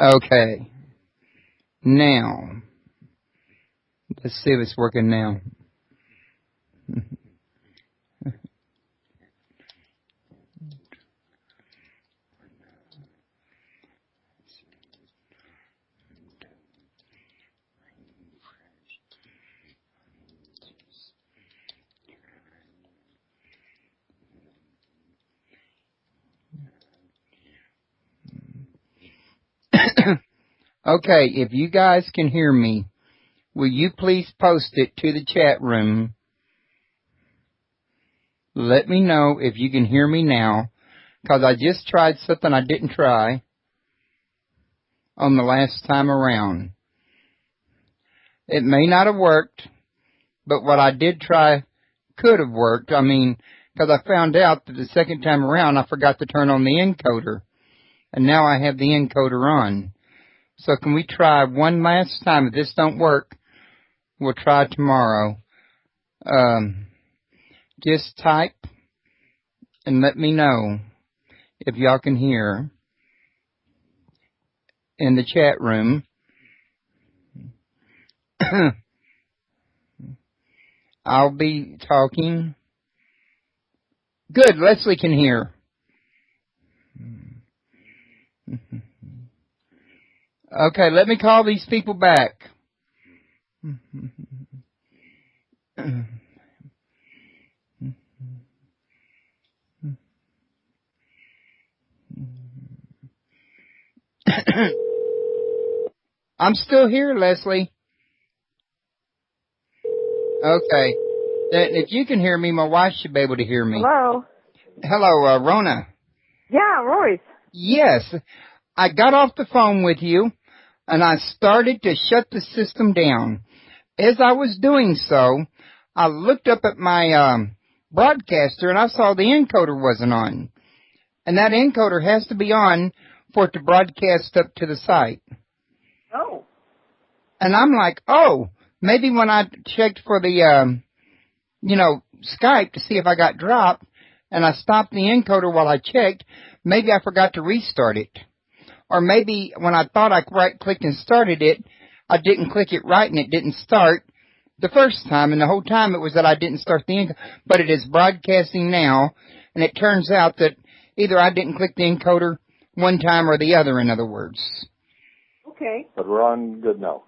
Okay. Now, let's see if it's working now. Okay, if you guys can hear me, will you please post it to the chat room? Let me know if you can hear me now, because I just tried something I didn't try on the last time around. It may not have worked, but what I did try could have worked. I mean, because I found out that the second time around I forgot to turn on the encoder, and now I have the encoder on. So can we try one last time? If this don't work, we'll try tomorrow. Just type and let me know if y'all can hear in the chat room. I'll be talking. Good, Leslie can hear. Okay, let me call these people back. I'm still here, Leslie. Okay. Then if you can hear me, my wife should be able to hear me. Hello? Hello, Rona. Yeah, Royce. Yes, I got off the phone with you, and I started to shut the system down. As I was doing so, I looked up at my broadcaster, and I saw the encoder wasn't on. And that encoder has to be on for it to broadcast up to the site. Oh. And I'm like, oh, maybe when I checked for the, Skype to see if I got dropped, and I stopped the encoder while I checked, maybe I forgot to restart it. Or maybe when I thought I right-clicked and started it, I didn't click it right and it didn't start the first time. And the whole time it was that I didn't start the encoder. But it is broadcasting now, and it turns out that either I didn't click the encoder one time or the other, in other words. Okay. But we're on good now.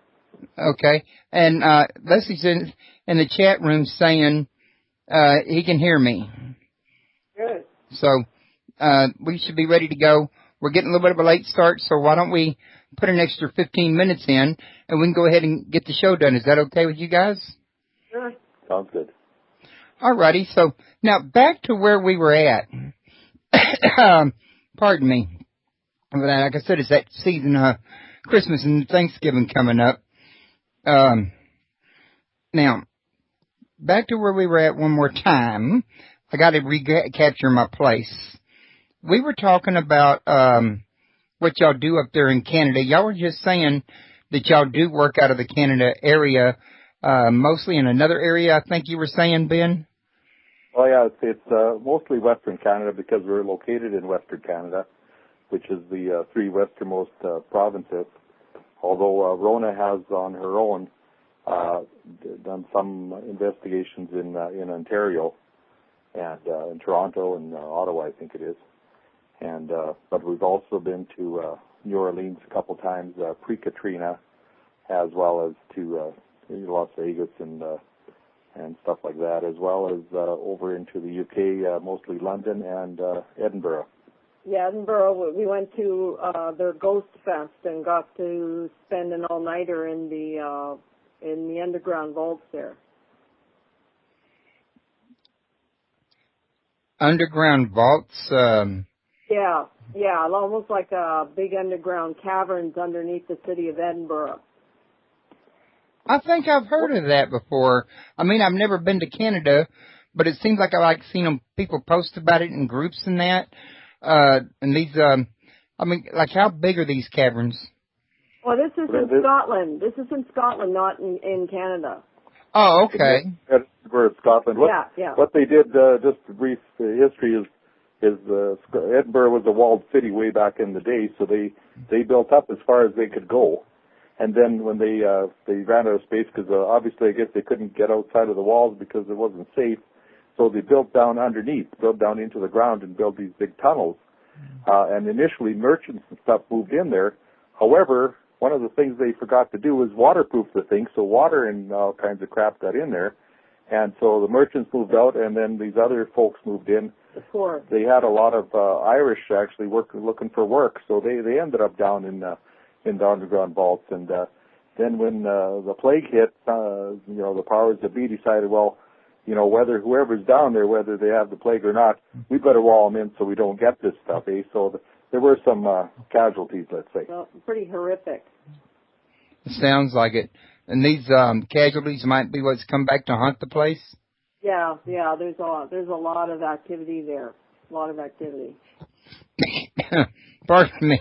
Okay. And Leslie's in the chat room saying he can hear me. Good. So we should be ready to go. We're getting a little bit of a late start, so why don't we put an extra 15 minutes in, and we can go ahead and get the show done. Is that okay with you guys? Sure. Sounds good. All righty. So now back to where we were at. Pardon me. Like I said, it's that season of Christmas and Thanksgiving coming up. Now, back to where we were at one more time. I got to recapture my place. We were talking about what y'all do up there in Canada. Y'all were just saying that y'all do work out of the Canada area, mostly in another area, I think you were saying, Ben? Oh, yeah, it's mostly Western Canada because we're located in Western Canada, which is the three westernmost provinces, although Rona has on her own done some investigations in Ontario and in Toronto and Ottawa, I think it is. And but we've also been to New Orleans a couple times pre-Katrina, as well as to Las Vegas and stuff like that, as well as over into the UK, mostly London and Edinburgh. Yeah, Edinburgh, we went to their Ghost Fest and got to spend an all-nighter in the underground vaults there. Underground vaults? Yeah, almost like big underground caverns underneath the city of Edinburgh. I think I've heard of that before. I mean, I've never been to Canada, but it seems like I've seen people post about it in groups and that. And these, how big are these caverns? Well, this is in Scotland. This is in Scotland, not in Canada. Oh, okay. Edinburgh, Scotland. Yeah. What they did, just a brief history, is Edinburgh was a walled city way back in the day, so they built up as far as they could go. And then when they ran out of space, because obviously I guess they couldn't get outside of the walls because it wasn't safe, so they built down underneath, built down into the ground and built these big tunnels. And initially merchants and stuff moved in there. However, one of the things they forgot to do was waterproof the thing, so water and all kinds of crap got in there. And so the merchants moved out, and then these other folks moved in. Sure. They had a lot of Irish actually looking for work, so they ended up down in the underground vaults. And then when the plague hit, the powers that be decided, well, whether whoever's down there, whether they have the plague or not, we better wall them in so we don't get this stuff, eh? So there were some casualties, let's say. Well, pretty horrific. Sounds like it. And these casualties might be what's come back to haunt the place? Yeah, there's a lot of activity there. A lot of activity. Pardon me.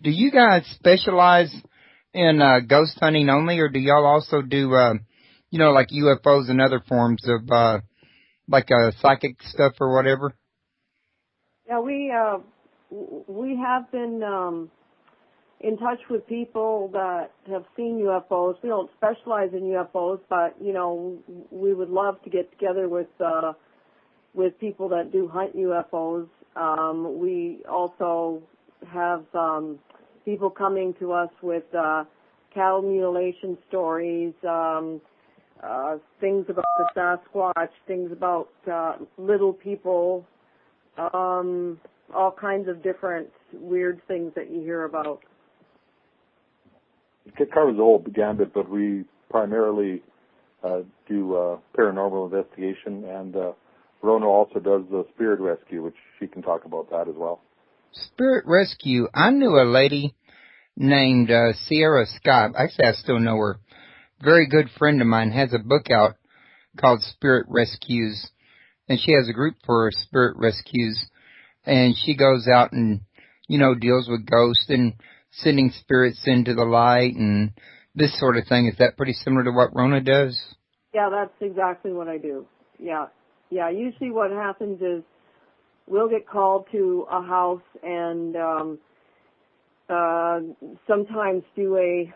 Do you guys specialize in ghost hunting only, or do y'all also do, like UFOs and other forms of, psychic stuff or whatever? Yeah, we have been in touch with people that have seen UFOs. We don't specialize in UFOs, but we would love to get together with people that do hunt UFOs. We also have people coming to us with cattle mutilation stories, things about the Sasquatch, things about little people, all kinds of different weird things that you hear about. It covers the whole gambit, but we primarily do paranormal investigation, and Rona also does the spirit rescue, which she can talk about that as well. Spirit rescue. I knew a lady named Sierra Scott. Actually, I still know her. Very good friend of mine has a book out called Spirit Rescues, and she has a group for spirit rescues, and she goes out and, deals with ghosts and sending spirits into the light and this sort of thing. Is that pretty similar to what Rona does? Yeah, that's exactly what I do. Yeah. Usually what happens is we'll get called to a house and sometimes do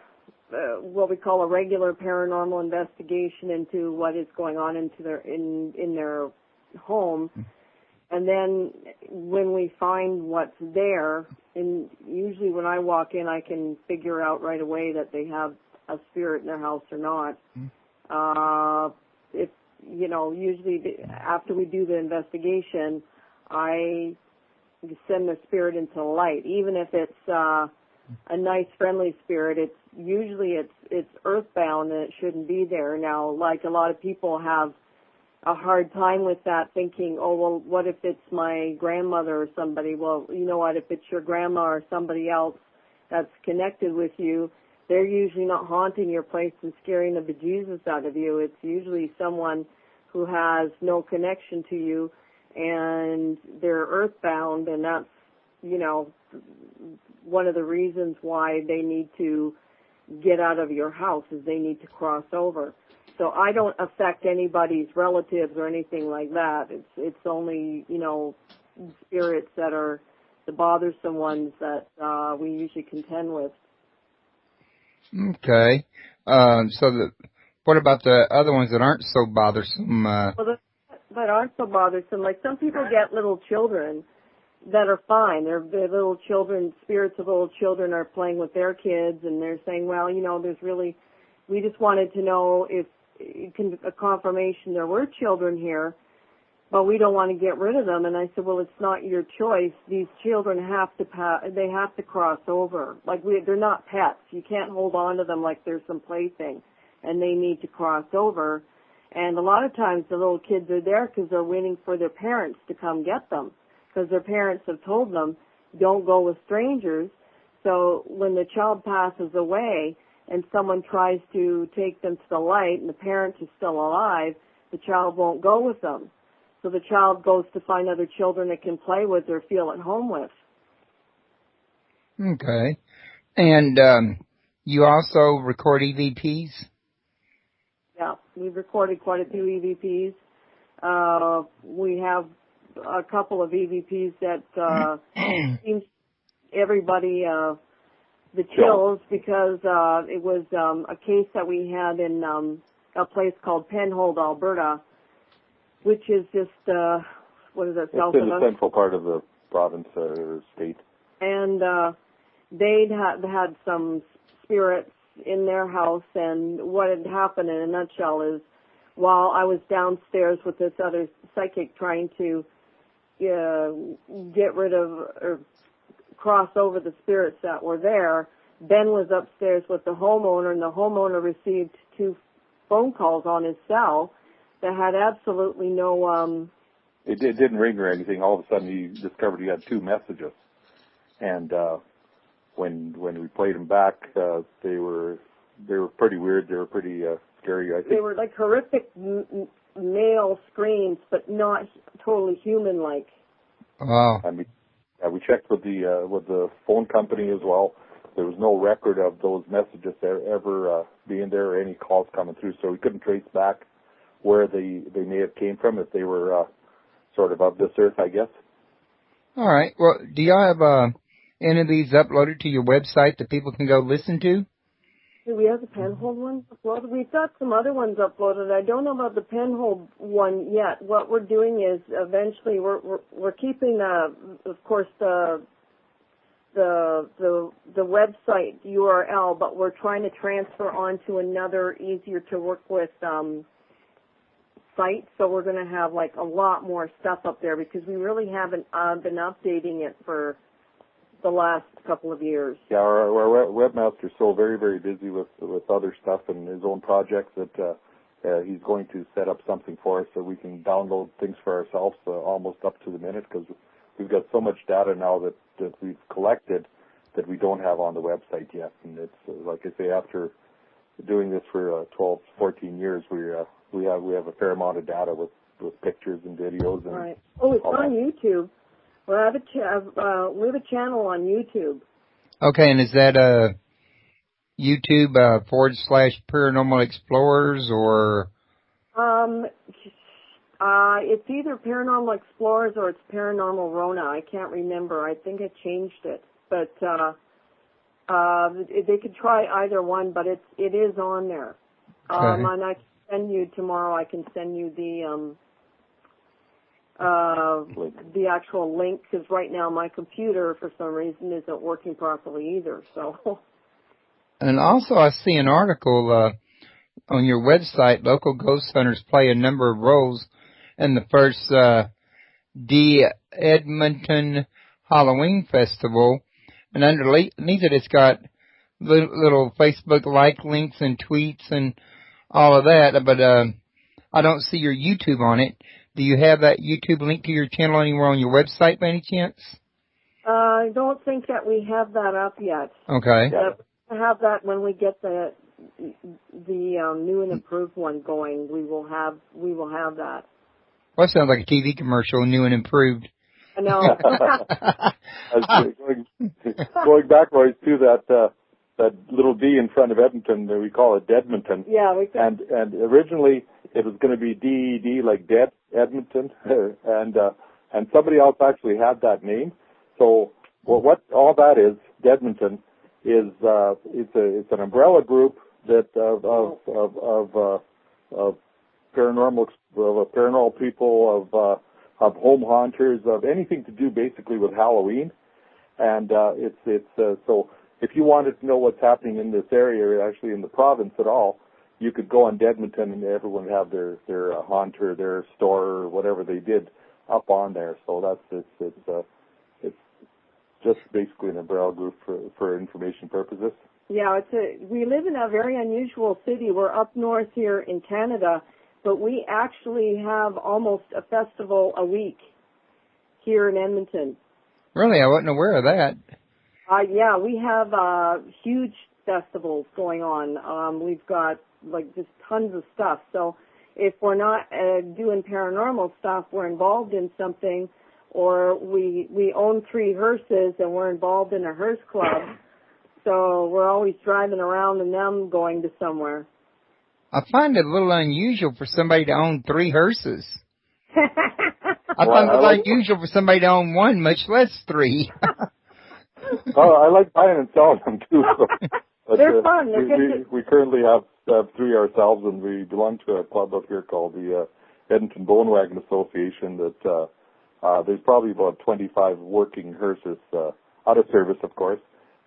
what we call a regular paranormal investigation into what is going on in their home. And then when we find what's there, and usually when I walk in, I can figure out right away that they have a spirit in their house or not. Usually after we do the investigation, I send the spirit into light. Even if it's a nice, friendly spirit, it's earthbound and it shouldn't be there. Now, like a lot of people have a hard time with that, thinking, oh, well, what if it's my grandmother or somebody? Well, you know what, if it's your grandma or somebody else that's connected with you, they're usually not haunting your place and scaring the bejesus out of you. It's usually someone who has no connection to you, and they're earthbound, and that's, one of the reasons why they need to get out of your house is they need to cross over. So I don't affect anybody's relatives or anything like that. It's only, spirits that are the bothersome ones that we usually contend with. Okay. What about the other ones that aren't so bothersome? That aren't so bothersome. Like some people get little children that are fine. They're little children, spirits of little children are playing with their kids, and they're saying, well, we just wanted to know if a confirmation there were children here, but we don't want to get rid of them. And I said, well, it's not your choice. These children have to cross over. They're not pets. You can't hold on to them like they're some plaything, and they need to cross over. And a lot of times the little kids are there because they're waiting for their parents to come get them, because their parents have told them, don't go with strangers. So when the child passes away and someone tries to take them to the light and the parents are still alive, the child won't go with them. So the child goes to find other children it can play with or feel at home with. Okay. And you also record EVPs? Yeah, we've recorded quite a few EVPs. We have a couple of EVPs that seems everybody the chills because it was a case that we had in a place called Penhold, Alberta, which is just what is it? It's in the central part of the province or state. And they'd had some spirits in their house, and what had happened in a nutshell is while I was downstairs with this other psychic trying to get rid of or cross over the spirits that were there, Ben was upstairs with the homeowner, and the homeowner received 2 phone calls on his cell that had absolutely no... It didn't ring or anything. All of a sudden he discovered he had 2 messages. And when we played them back, they were pretty weird. They were pretty scary, I think. They were like horrific male screams, but not totally human-like. Wow. And we checked with the phone company as well. There was no record of those messages ever being there or any calls coming through, so we couldn't trace back where they may have came from, if they were sort of this earth, I guess. All right. Well, do y'all have any of these uploaded to your website that people can go listen to? Do we have the Penhold one uploaded? We've got some other ones uploaded. I don't know about the Penhold one yet. What we're doing is eventually we're keeping of course the website URL, but we're trying to transfer onto another easier to work with site. So we're going to have like a lot more stuff up there because we really haven't been updating it for the last couple of years. Yeah, our webmaster's so very, very busy with other stuff and his own projects that he's going to set up something for us so we can download things for ourselves almost up to the minute, because we've got so much data now that we've collected that we don't have on the website yet. And it's like I say, after doing this for 12, 14 years, we have a fair amount of data with pictures and videos. And right. Oh, it's on YouTube. We have a channel on YouTube. Okay, and is that YouTube /Paranormal Explorers or? It's either Paranormal Explorers or it's Paranormal Rona. I can't remember. I think I changed it, but they could try either one. But it is on there. Okay. And I can send you tomorrow. I can send you the actual link, because right now my computer for some reason isn't working properly either. So. And also, I see an article on your website. Local ghost hunters play a number of roles in the first Edmonton Halloween Festival, and underneath it, it's got little Facebook like links and tweets and all of that. But I don't see your YouTube on it. Do you have that YouTube link to your channel anywhere on your website by any chance? I don't think that we have that up yet. Okay. We'll have that when we get the new and improved one going. We will have that. Well, that sounds like a TV commercial, new and improved. I know. Going backwards to that little D in front of Edmonton, we call it Deadmonton. Yeah, we can. And originally it was going to be DED, like Dead Edmonton, and somebody else actually had that name. So what all that is, Deadmonton, is it's an umbrella group that of paranormal people, of home haunters, of anything to do basically with Halloween. And so if you wanted to know what's happening in this area, actually in the province at all, you could go on Edmonton and everyone would have their haunter, their store, or whatever they did up on there. So it's just basically an umbrella group for information purposes. Yeah, we live in a very unusual city. We're up north here in Canada, but we actually have almost a festival a week here in Edmonton. Really? I wasn't aware of that. Yeah, we have huge festivals going on. We've got like just tons of stuff. So if we're not doing paranormal stuff, we're involved in something, or we own 3 hearses and we're involved in a hearse club. So we're always driving around in them going to somewhere. I find it a little unusual for somebody to own 3 hearses. I thought it was unusual for somebody to own one, much less three. I like buying and selling them too. So. But, they're fun. They're we currently have three ourselves, and we belong to a club up here called the Edmonton Bone Wagon Association. That there's probably about 25 working hearses out of service, of course,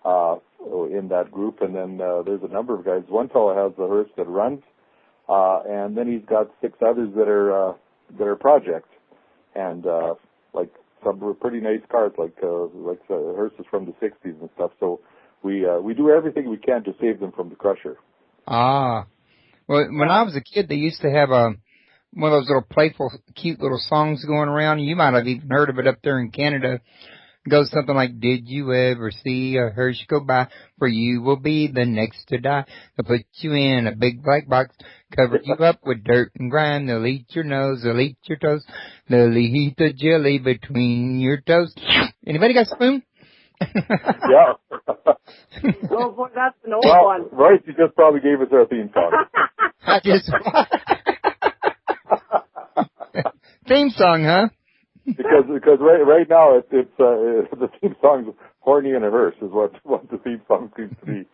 in that group. And then there's a number of guys. One fellow has a hearse that runs, and then he's got 6 others that are projects, and like some pretty nice cars, like hearses from the 60s and stuff. So we do everything we can to save them from the crusher. Ah, well, when I was a kid, they used to have one of those little playful, cute little songs going around. You might have even heard of it up there in Canada. It goes something like, "Did you ever see a hearse go by? For you will be the next to die. They'll put you in a big black box, cover you up with dirt and grime. They'll eat your nose, they'll eat your toes, they'll eat the jelly between your toes." Anybody got a spoon? Yeah. well, boy, that's an old one. Royce, you just probably gave us our theme song. I just theme song, huh? Because right now it's the theme song's "Horny in a Hearse" is what the theme song seems to be.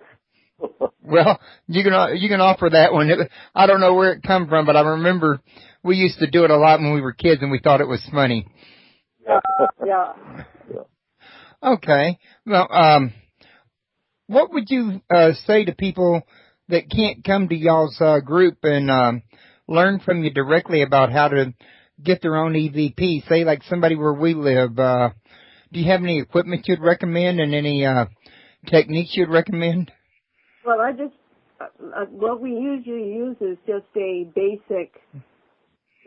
Well, you can offer that one. I don't know where it come from, but I remember we used to do it a lot when we were kids, and we thought it was funny. Yeah. Okay. Well, what would you say to people that can't come to y'all's group and learn from you directly about how to get their own EVP? Say, like somebody where we live. Do you have any equipment you'd recommend and any techniques you'd recommend? Well, what we usually use is just a basic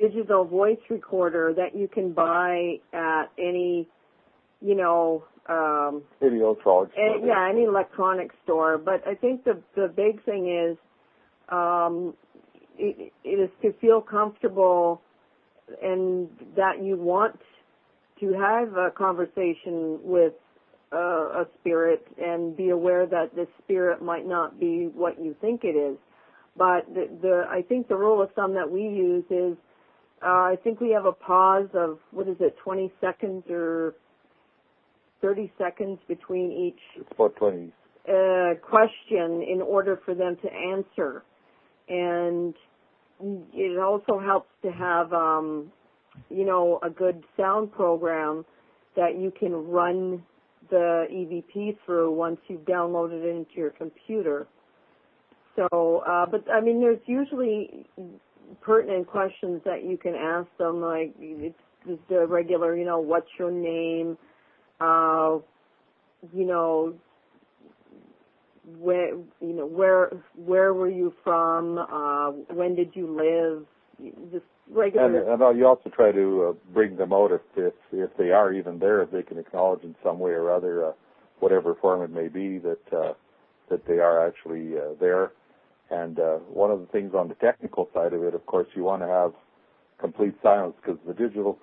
digital voice recorder that you can buy at any, any electronics. Any electronic store. But I think the big thing is, it is to feel comfortable and that you want to have a conversation with a spirit and be aware that this spirit might not be what you think it is. But I think the rule of thumb that we use is, I think we have a pause of, 20 seconds or 30 seconds between each it's about 20. Question in order for them to answer. And it also helps to have, a good sound program that you can run the EVP through once you've downloaded it into your computer. So, but I mean, there's usually pertinent questions that you can ask them, like it's the regular, what's your name, where were you from, when did you live, just regular. And you also try to bring them out if they are even there, if they can acknowledge in some way or other, whatever form it may be, that they are actually there. And one of the things on the technical side of it, of course, you want to have complete silence, because the digital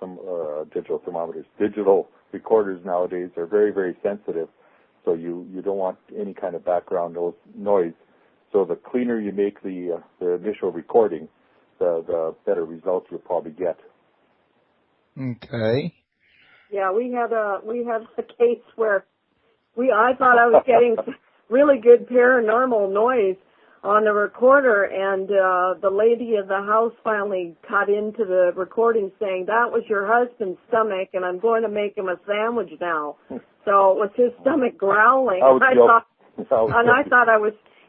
recorders nowadays are very, very sensitive. So you don't want any kind of background noise. So the cleaner you make the initial recording, the better results you'll probably get. Okay. Yeah, we had a case where I thought I was getting really good paranormal noise on the recorder, and the lady of the house finally cut into the recording saying, "That was your husband's stomach, and I'm going to make him a sandwich now." So it was his stomach growling.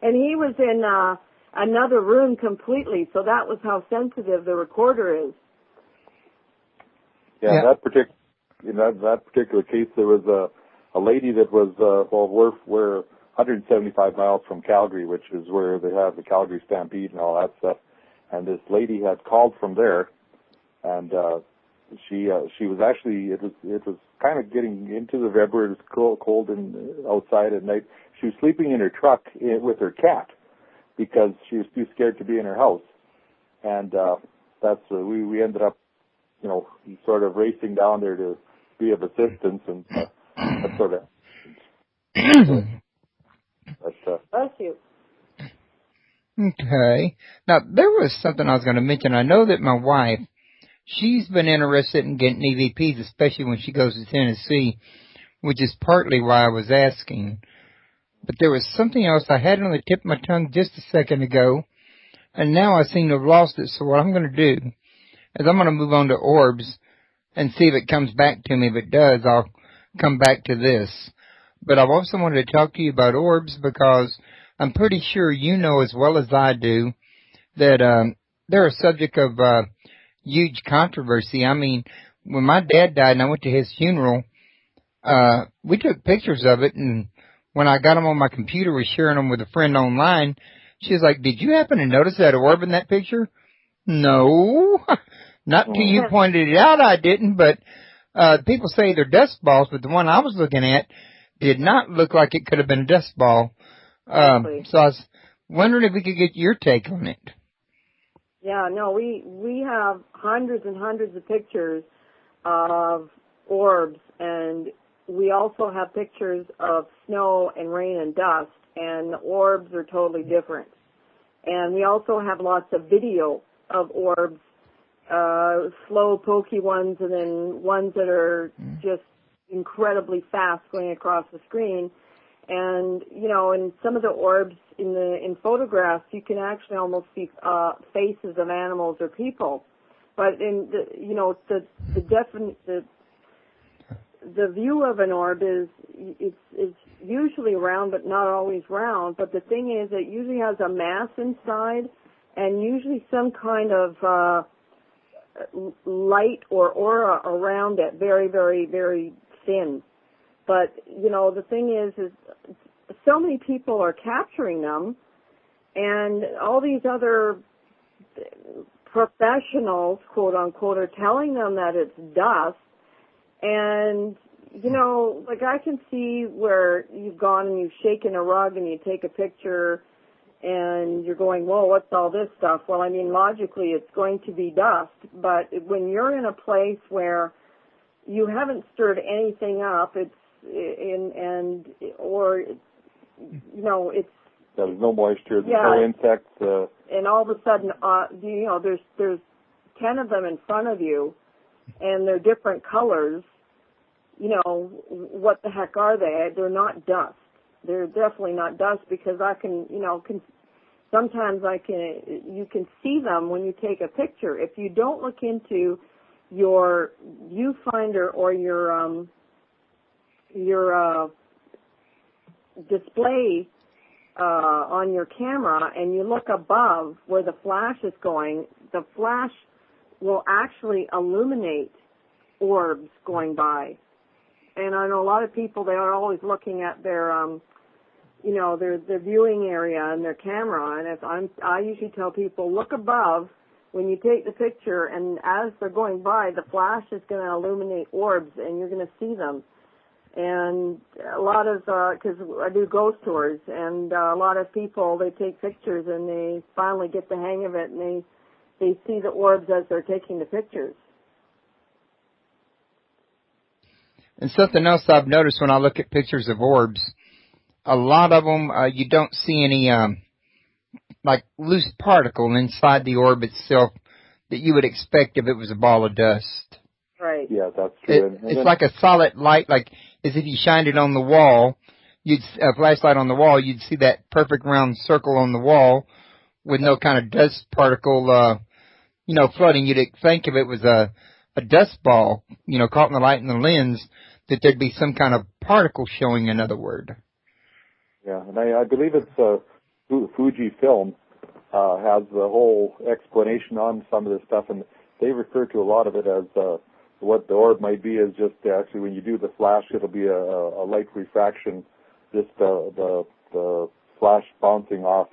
And he was in another room completely, so that was how sensitive the recorder is. Yeah, in that particular case, there was a lady that was, we're 175 miles from Calgary, which is where they have the Calgary Stampede and all that stuff. And this lady had called from there, and she was actually, it was kind of getting into the February. It was cold and outside at night. She was sleeping in her truck with her cat because she was too scared to be in her house. And that's we ended up, sort of racing down there to be of assistance, and that sort of. Bless you. Okay. Now, there was something I was going to mention. I know that my wife, she's been interested in getting EVPs, especially when she goes to Tennessee, which is partly why I was asking. But there was something else I had it on the tip of my tongue just a second ago, and now I seem to have lost it. So what I'm going to do is I'm going to move on to orbs and see if it comes back to me. If it does, I'll come back to this. But I've also wanted to talk to you about orbs because I'm pretty sure you know as well as I do that they're a subject of huge controversy. I mean, when my dad died and I went to his funeral, we took pictures of it, and when I got them on my computer, was sharing them with a friend online, she was like, "Did you happen to notice that orb in that picture?" No, not till you pointed it out. I didn't, but people say they're dust balls, but the one I was looking at did not look like it could have been a dust ball. So I was wondering if we could get your take on it. Yeah, no, we have hundreds and hundreds of pictures of orbs, and we also have pictures of snow and rain and dust, and the orbs are totally different. And we also have lots of video of orbs, slow, pokey ones, and then ones that are just incredibly fast going across the screen. And, you know, in some of the orbs in photographs, you can actually almost see faces of animals or people. But in the, you know, the view of an orb is it's usually round, but not always round. But the thing is, it usually has a mass inside, and usually some kind of light or aura around it, very, very, very thin. But, you know, the thing is so many people are capturing them, and all these other professionals, quote unquote, are telling them that it's dust. And, you know, like I can see where you've gone and you've shaken a rug and you take a picture and you're going, whoa, what's all this stuff? Well, I mean, logically it's going to be dust. But when you're in a place where you haven't stirred anything up, or you know, it's there's no moisture, there's no insects. And all of a sudden, you know, there's 10 of them in front of you, and they're different colors. You know, what the heck are they? They're not dust. They're definitely not dust, because I can, you know, sometimes you can see them when you take a picture. If you don't look into your viewfinder or your display on your camera, and you look above where the flash is going, the flash will actually illuminate orbs going by. And I know a lot of people, they are always looking at their, you know, their viewing area and their camera. And I usually tell people, look above when you take the picture, and as they're going by, the flash is going to illuminate orbs, and you're going to see them. And a lot of, because I do ghost tours, and a lot of people, they take pictures, and they finally get the hang of it, and they see the orbs as they're taking the pictures. And something else I've noticed when I look at pictures of orbs, a lot of them, you don't see any, like loose particle inside the orb itself that you would expect if it was a ball of dust. Right. Yeah, that's true. It's like a solid light, like as if you shined it on the wall, a flashlight on the wall, you'd see that perfect round circle on the wall with no kind of dust particle, you know, floating. You'd think if it was a dust ball, you know, caught in the light in the lens, that there'd be some kind of particle showing, in other word. Yeah, and I believe it's Fujifilm has the whole explanation on some of this stuff, and they refer to a lot of it as what the orb might be is just actually when you do the flash, it'll be a light refraction, just the flash bouncing off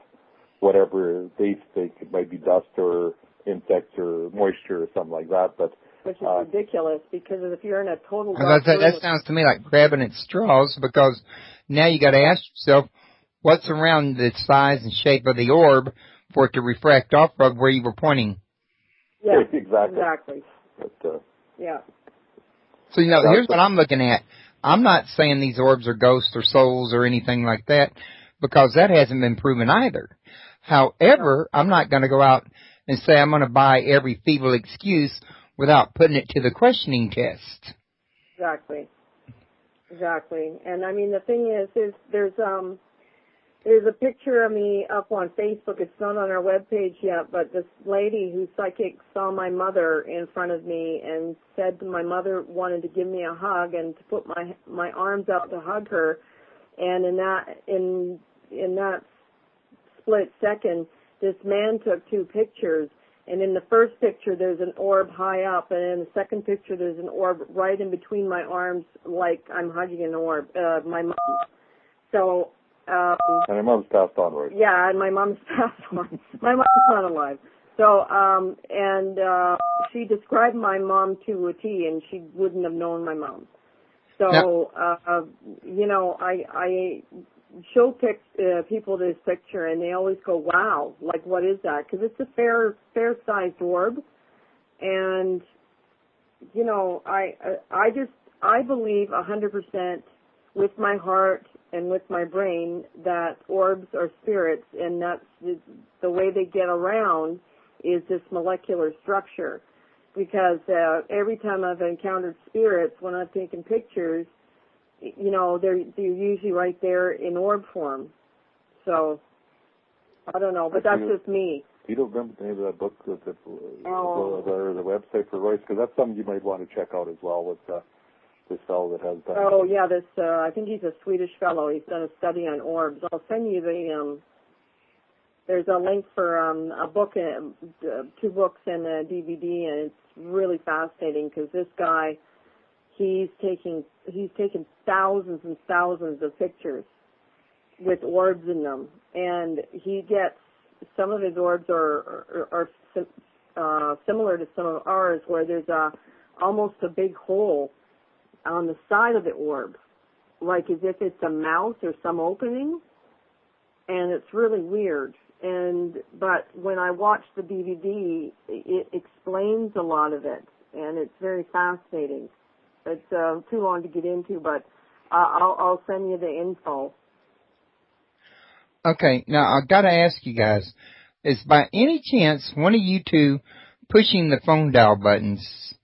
whatever they think it might be, dust or insects or moisture or something like that. But which is ridiculous, because if you're in a total that sounds to me like grabbing at straws, because now you got to ask yourself, what's around the size and shape of the orb for it to refract off of where you were pointing? Yeah, exactly. But, yeah. So, you know, here's what I'm looking at. I'm not saying these orbs are ghosts or souls or anything like that, because that hasn't been proven either. However, I'm not going to go out and say I'm going to buy every feeble excuse without putting it to the questioning test. Exactly. And I mean, the thing is there's a picture of me up on Facebook. It's not on our webpage yet, but this lady who's psychic saw my mother in front of me and said my mother wanted to give me a hug and to put my arms out to hug her. And in that split second, this man took two pictures. And in the first picture, there's an orb high up, and in the second picture, there's an orb right in between my arms, like I'm hugging an orb, my mom. So. And your mom's passed on, right? Yeah, and my mom's passed on. My mom's not alive. So, she described my mom to a T, and she wouldn't have known my mom. So, I show people this picture, and they always go, "Wow, like what is that?" Because it's a fair-sized orb, and I believe 100% with my heart and with my brain that orbs are spirits, and that's the way they get around is this molecular structure. Because every time I've encountered spirits, when I've taken pictures, they're usually right there in orb form. So I don't know, but that's just me. You don't remember the name of that book, or the website for Royce? Because that's something you might want to check out as well with this fellow that has done. Oh yeah, I think he's a Swedish fellow. He's done a study on orbs. I'll send you there's a link for a book, 2 books and a DVD, and it's really fascinating because this guy, he's taken thousands and thousands of pictures with orbs in them, and he gets some of his orbs are similar to some of ours, where there's almost a big hole on the side of the orb, like as if it's a mouth or some opening, and it's really weird. But when I watch the DVD, it explains a lot of it, and it's very fascinating. It's too long to get into, but I'll send you the info. Okay, now I've got to ask you guys, is by any chance one of you two pushing the phone dial buttons?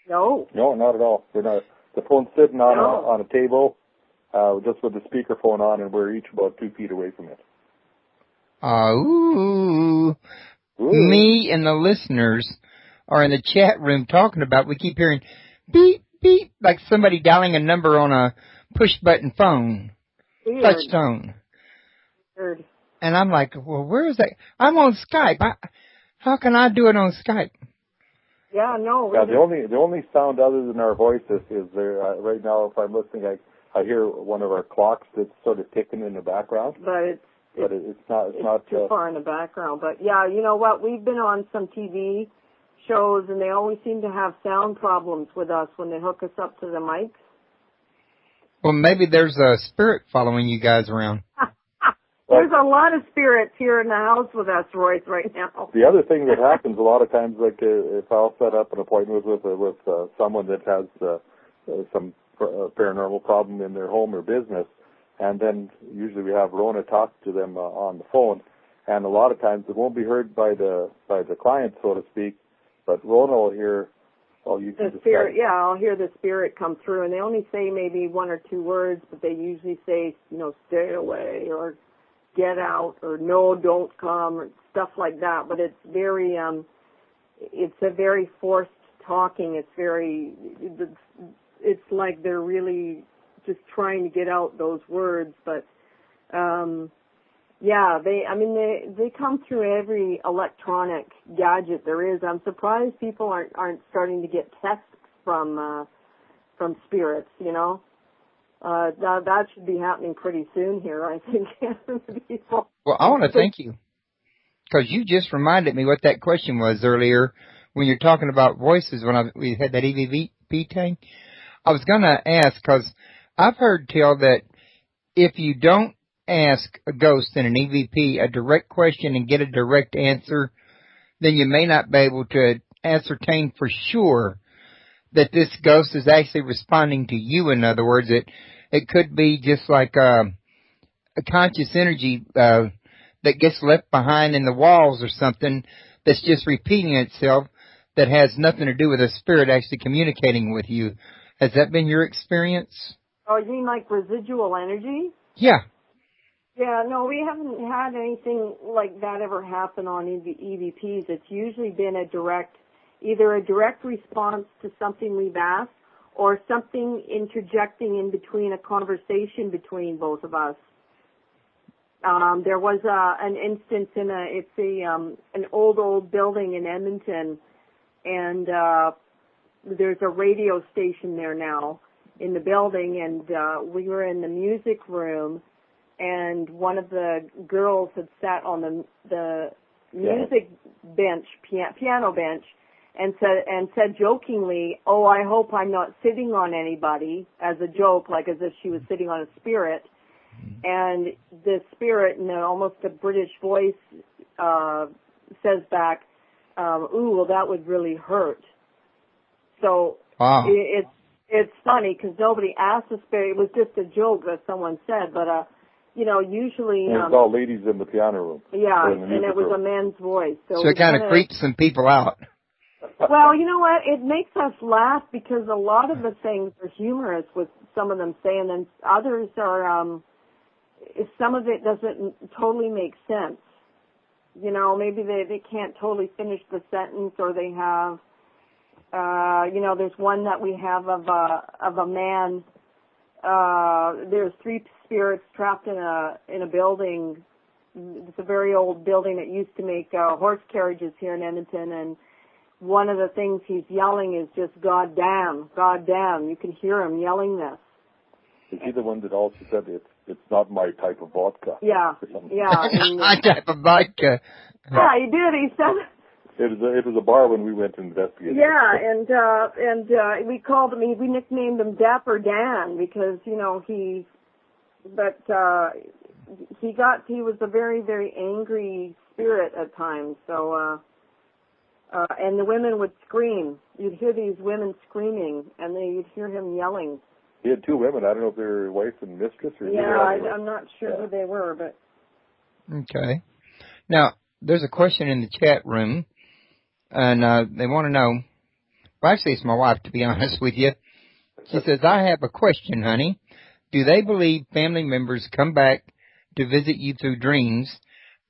No. No, not at all. We're not. The phone's sitting on a table, just with the speakerphone on, and we're each about 2 feet away from it. Ooh. Me and the listeners are in the chat room talking about, we keep hearing beep, beep, like somebody dialing a number on a push-button phone. Weird. Touch tone. Weird. And I'm like, well, where is that? I'm on Skype. How can I do it on Skype? Yeah, no. Yeah, the only sound other than our voices is there. Right now, if I'm listening, I hear one of our clocks that's sort of ticking in the background. But it's not too far in the background. But yeah, you know what? We've been on some TV shows, and they always seem to have sound problems with us when they hook us up to the mics. Well, maybe there's a spirit following you guys around. There's a lot of spirits here in the house with us, Royce, right now. The other thing that happens a lot of times, like if I'll set up an appointment with someone that has some paranormal problem in their home or business, and then usually we have Rona talk to them on the phone, and a lot of times it won't be heard by the client, so to speak, but Rona will hear. Oh, you can the spirit, yeah, I'll hear the spirit come through, and they only say maybe 1 or 2 words, but they usually say, stay away, or get out, or no, don't come, or stuff like that. But it's very, it's a very forced talking. It's like they're really just trying to get out those words. But yeah, they come through every electronic gadget there is. I'm surprised people aren't starting to get texts from spirits. That should be happening pretty soon here, I think. People. Well, I want to thank you, because you just reminded me what that question was earlier when you're talking about voices when we had that EVP thing. I was going to ask, because I've heard tell that if you don't ask a ghost in an EVP a direct question and get a direct answer, then you may not be able to ascertain for sure that this ghost is actually responding to you. In other words, it could be just like a conscious energy that gets left behind in the walls or something that's just repeating itself, that has nothing to do with a spirit actually communicating with you. Has that been your experience? Oh, you mean like residual energy? Yeah. Yeah, no, we haven't had anything like that ever happen on EVPs. It's usually been either a direct response to something we've asked or something interjecting in between a conversation between both of us. There was an instance an old building in Edmonton, and there's a radio station there now in the building, and we were in the music room, and one of the girls had sat on the music bench, piano bench, and said jokingly, "Oh, I hope I'm not sitting on anybody," as a joke, like as if she was sitting on a spirit. And the spirit, in almost a British voice, says back, "Ooh, well, that would really hurt." So wow. It's funny because nobody asked the spirit. It was just a joke that someone said, but usually it was all ladies in the piano room. Yeah, and it was a man's voice. So it kind of creeps some people out. Well, you know what? It makes us laugh because a lot of the things are humorous with some of them saying, and others are. Some of it doesn't totally make sense. Maybe they can't totally finish the sentence, or they have. There's one that we have of a man. There's 3 spirits trapped in a building. It's a very old building that used to make horse carriages here in Edmonton, and one of the things he's yelling is just "God damn, God damn." You can hear him yelling this. Is he the one that also said it's not my type of vodka? Yeah, yeah. My type of vodka. Yeah, he did. He said. It was a bar when we went to investigate. Yeah, and we called him. We nicknamed him Dapper Dan because he was a very, very angry spirit at times. So and the women would scream. You'd hear these women screaming, and then you'd hear him yelling. He had 2 women. I don't know if they were wife and mistress or. Yeah, I'm not sure who they were, but. Okay. Now there's a question in the chat room. And they want to know, well, actually it's my wife, to be honest with you. She says, "I have a question, honey. Do they believe family members come back to visit you through dreams?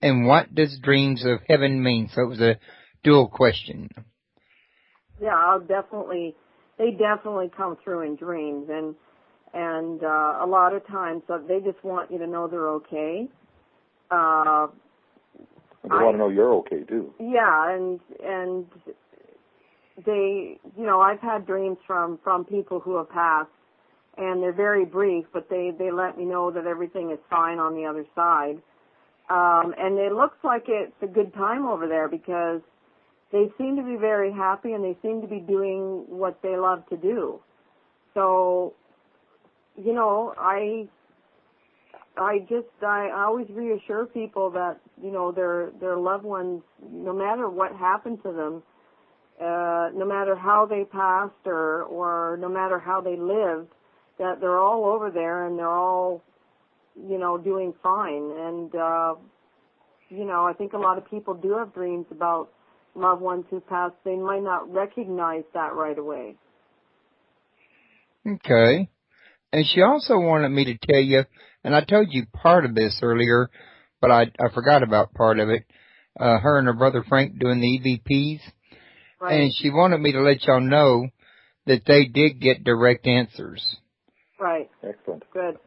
And what does dreams of heaven mean?" So it was a dual question. Yeah, they definitely come through in dreams. And a lot of times they just want you to know they're okay. They want to know you're okay too. Yeah, and they, I've had dreams from people who have passed, and they're very brief, but they let me know that everything is fine on the other side. And it looks like it's a good time over there because they seem to be very happy and they seem to be doing what they love to do. So, I always reassure people that, their loved ones, no matter what happened to them, no matter how they passed or no matter how they lived, that they're all over there and they're all, doing fine. And, I think a lot of people do have dreams about loved ones who passed. They might not recognize that right away. Okay. And she also wanted me to tell you, and I told you part of this earlier, but I forgot about part of it. Her and her brother Frank doing the EVPs. Right. And she wanted me to let y'all know that they did get direct answers. Right. Excellent. Good.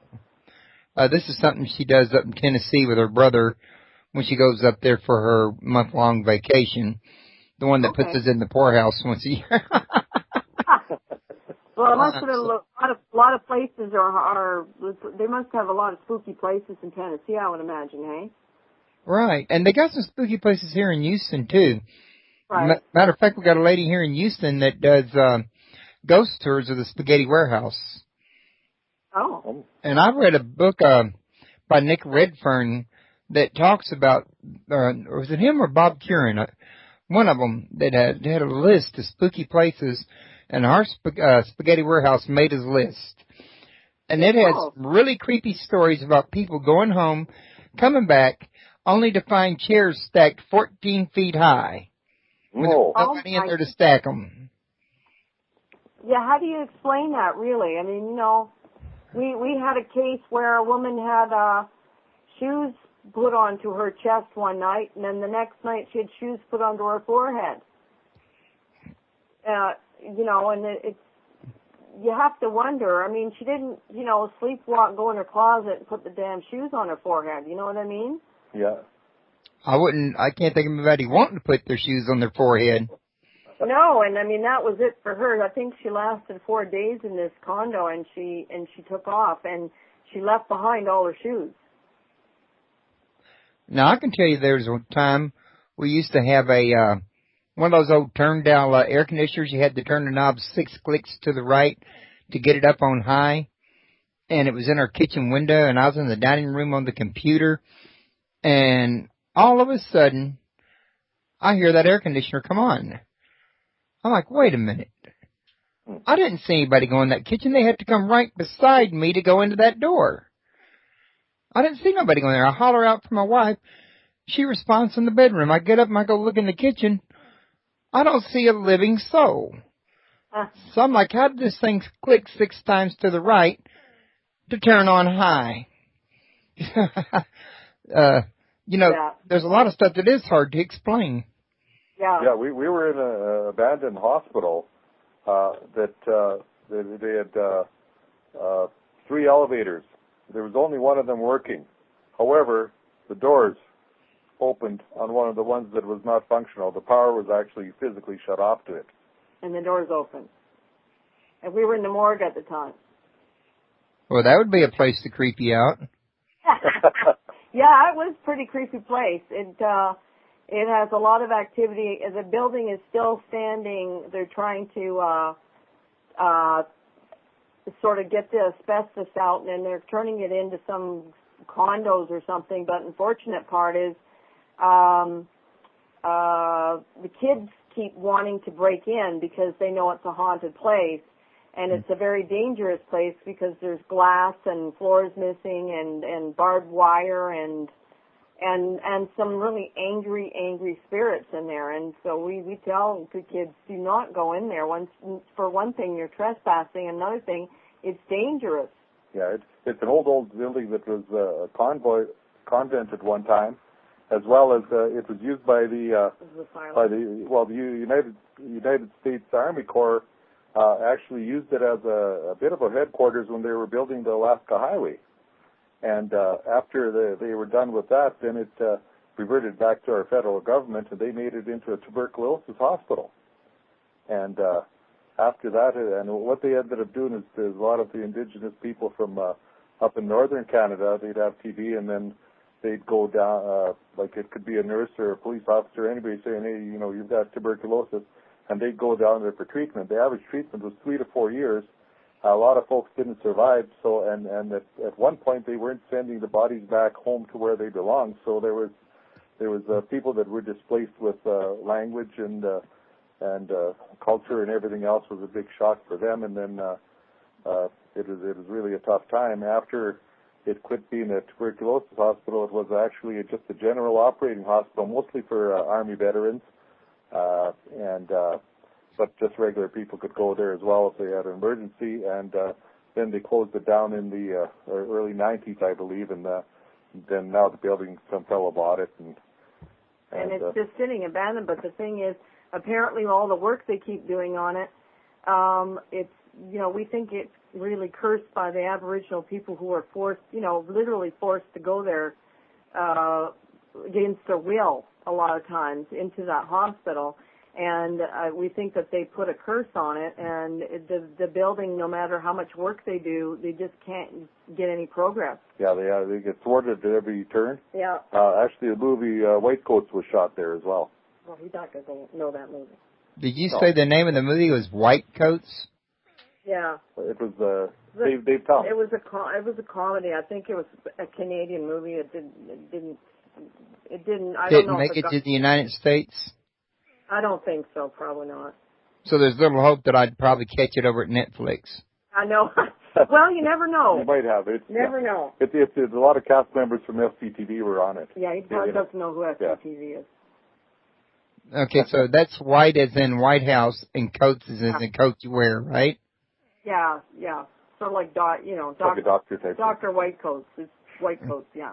This is something she does up in Tennessee with her brother when she goes up there for her month-long vacation. The one that puts us in the poorhouse once a year. Well, it must have a lot of places they must have a lot of spooky places in Tennessee, I would imagine, hey? Right, and they got some spooky places here in Houston too. Right. Matter of fact, we got a lady here in Houston that does ghost tours of the Spaghetti Warehouse. Oh. And I read a book by Nick Redfern that talks about, or was it him or Bob Curran? One of them that had a list of spooky places. And our Spaghetti Warehouse made his list. And it has really creepy stories about people going home, coming back, only to find chairs stacked 14 feet high. When No. there's nobody in there to stack them. Yeah, how do you explain that, really? I mean, we had a case where a woman had shoes put onto her chest one night, and then the next night she had shoes put onto her forehead. And it's, you have to wonder. I mean, she didn't, sleepwalk, go in her closet and put the damn shoes on her forehead. You know what I mean? Yeah. I can't think of anybody wanting to put their shoes on their forehead. No, and I mean, that was it for her. I think she lasted 4 days in this condo, and she took off, and she left behind all her shoes. Now, I can tell you there was a time we used to have one of those old turn-down air conditioners. You had to turn the knob 6 clicks to the right to get it up on high. And it was in our kitchen window, and I was in the dining room on the computer. And all of a sudden, I hear that air conditioner come on. I'm like, wait a minute. I didn't see anybody go in that kitchen. They had to come right beside me to go into that door. I didn't see nobody go in there. I holler out for my wife. She responds in the bedroom. I get up and I go look in the kitchen. I don't see a living soul. So I'm like, how did this thing click 6 times to the right to turn on high? There's a lot of stuff that is hard to explain. Yeah, we were in an abandoned hospital that they had 3 elevators. There was only one of them working. However, the doors opened on one of the ones that was not functional. The power was actually physically shut off to it. And the doors opened. And we were in the morgue at the time. Well, that would be a place to creep you out. Yeah, it was a pretty creepy place. It has a lot of activity. The building is still standing. They're trying to sort of get the asbestos out, and then they're turning it into some condos or something. But the unfortunate part is the kids keep wanting to break in because they know it's a haunted place. And it's a very dangerous place because there's glass and floors missing and barbed wire and some really angry spirits in there. And so we tell the kids, do not go in there. For one thing, you're trespassing. Another thing, it's dangerous. Yeah, it's an old building that was a convent at one time, as well as it was used by the United States Army Corps. Actually used it as a bit of a headquarters when they were building the Alaska Highway. And after they were done with that, then it reverted back to our federal government, and they made it into a tuberculosis hospital. And after that, and what they ended up doing is there's a lot of the indigenous people from up in northern Canada, they'd have TB, and then they'd go down, like it could be a nurse or a police officer, anybody saying, hey, you've got tuberculosis, and they'd go down there for treatment. The average treatment was 3 to 4 years. A lot of folks didn't survive, so and at one point they weren't sending the bodies back home to where they belonged. So there was people that were displaced with language and culture and everything else was a big shock for them. And then it was really a tough time. After it quit being a tuberculosis hospital, it was actually just a general operating hospital, mostly for Army veterans. But just regular people could go there as well if they had an emergency, and then they closed it down in the early 90s, I believe, and then now the building, some fellow bought it. And it's just sitting abandoned, but the thing is, apparently all the work they keep doing on it, it's, we think it's really cursed by the Aboriginal people who are forced, literally forced to go there against their will a lot of times into that hospital. And we think that they put a curse on it, and the building, no matter how much work they do, they just can't get any progress. Yeah, they get thwarted at every turn. Yeah. Actually, the movie White Coats was shot there as well. Well, he's not going to know that movie. Did you say the name of the movie was White Coats? Yeah. It was Dave Thomas. It was a comedy. I think it was a Canadian movie. It didn't. I don't know. Didn't make it to the United States? I don't think so. Probably not. So there's little hope that I'd probably catch it over at Netflix. I know. Well, you never know. You might have it. Never know. It's a lot of cast members from FCTV were on it. Yeah, he probably doesn't know who FCTV is. Okay, so that's white as in White House, and coats as in the coat you wear, right? Yeah, yeah. Sort of like, like a doctor type. Dr. White Coats. It's white coats, yeah.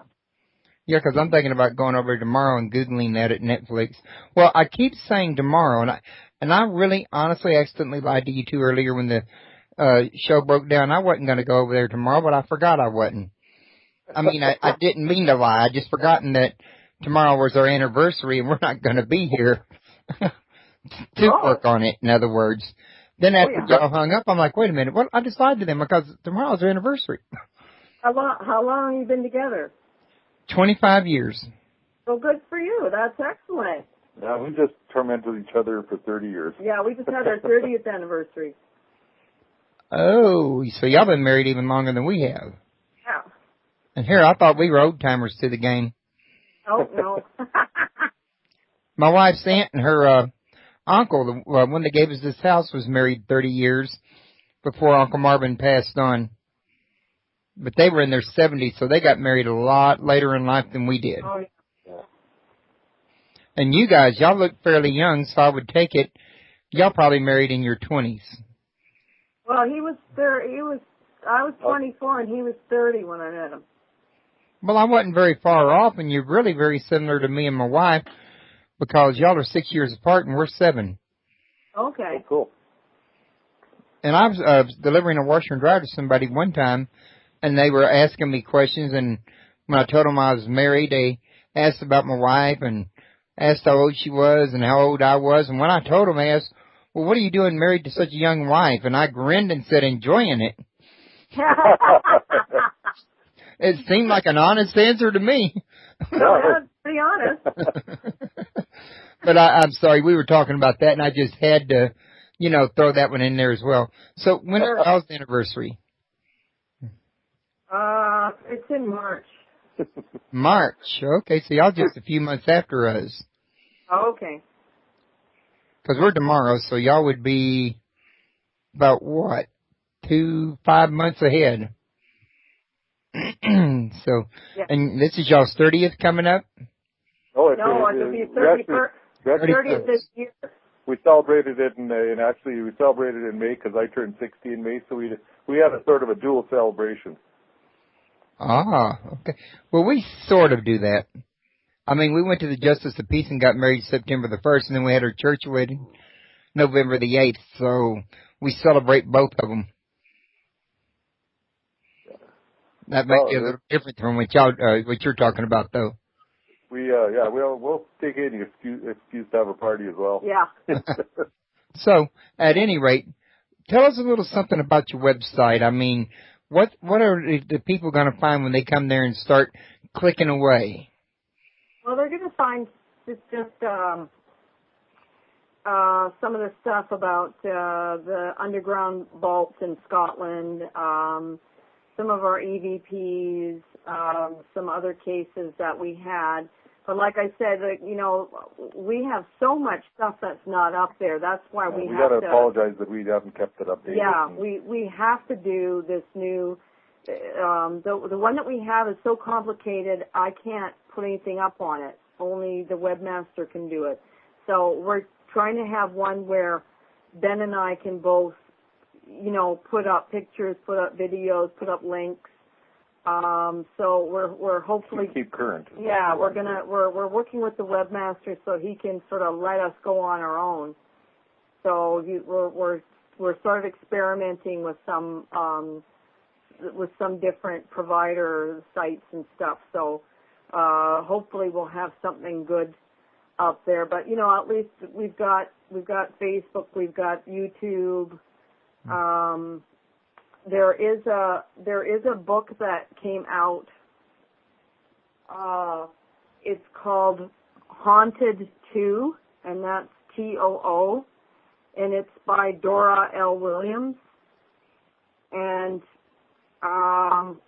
Yeah, 'cause I'm thinking about going over tomorrow and Googling that at Netflix. Well, I keep saying tomorrow, and I really honestly accidentally lied to you two earlier when the show broke down. I wasn't going to go over there tomorrow, but I forgot I wasn't. I mean, I didn't mean to lie. I just forgotten that tomorrow was our anniversary and we're not going to be here to work on it, in other words. Then after y'all hung up, I'm like, wait a minute, well, I just lied to them because tomorrow's our anniversary. How long have you been together? 25 years. Well, good for you. That's excellent. Yeah, we just tormented each other for 30 years. Yeah, we just had our 30th anniversary. Oh, so y'all been married even longer than we have. Yeah. And here, I thought we were old timers to the game. Oh, no. My wife's aunt and her uncle, the one that gave us this house, was married 30 years before Uncle Marvin passed on. But they were in their 70s, so they got married a lot later in life than we did. Oh, yeah. And you guys, y'all look fairly young, so I would take it, y'all probably married in your 20s. Well, I was 24 and he was 30 when I met him. Well, I wasn't very far off, and you're really very similar to me and my wife, because y'all are 6 years apart and we're 7. Okay. Oh, cool. And I was delivering a washer and dryer to somebody one time, and they were asking me questions, and when I told them I was married, they asked about my wife and asked how old she was and how old I was. And when I told them, they asked, well, what are you doing married to such a young wife? And I grinned and said, enjoying it. It seemed like an honest answer to me. No, that's pretty honest. But I'm sorry, we were talking about that, and I just had to, throw that one in there as well. So when is y'all's anniversary? It's in March. March. Okay, so y'all just a few months after us. Oh, okay. Because we're tomorrow, so y'all would be about, 5 months ahead. So, yeah. And this is y'all's 30th coming up? Oh, it'll be 30th this year. We celebrated it we celebrated it in May because I turned 60 in May, so we had a sort of a dual celebration. Ah, okay. Well, we sort of do that. I mean, we went to the Justice of Peace and got married September the 1st, and then we had our church wedding November the 8th, so we celebrate both of them. That might be a little different from what you're talking about, though. We'll take any excuse to have a party as well. Yeah. So, at any rate, tell us a little something about your website. I mean, what are the people going to find when they come there and start clicking away? Well, they're going to find just some of the stuff about the underground vaults in Scotland, some of our EVPs, some other cases that we had. But like I said, we have so much stuff that's not up there. That's why we have to apologize that we haven't kept it updated. Yeah, we have to do this new. The one that we have is so complicated, I can't put anything up on it. Only the webmaster can do it. So we're trying to have one where Ben and I can both, put up pictures, put up videos, put up links. So we're hopefully keep current. Yeah, we're working with the webmaster so he can sort of let us go on our own. So we're sort of experimenting with some different provider sites and stuff. So hopefully we'll have something good up there. But at least we've got Facebook, we've got YouTube. There is a book that came out. It's called Haunted 2, and that's TOO, and it's by Dora L. Williams. And I'm